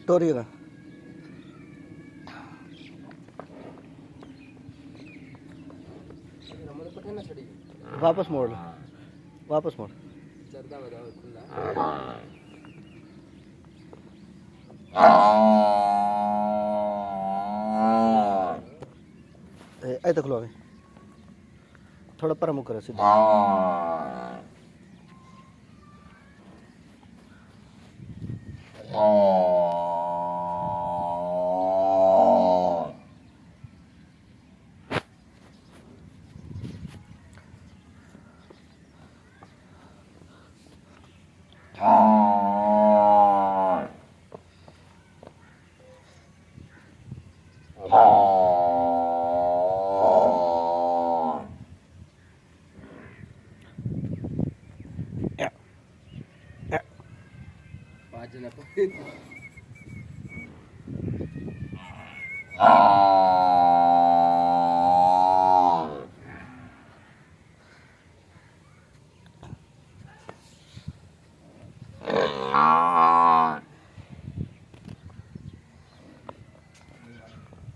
टोरी ना वापस मोड़ लो, वापस मोड़। ऐ तक लो, थोड़ा पर मुँह करो सीधा।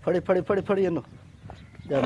फड़ी फड़ी फड़ी फड़ी नो जा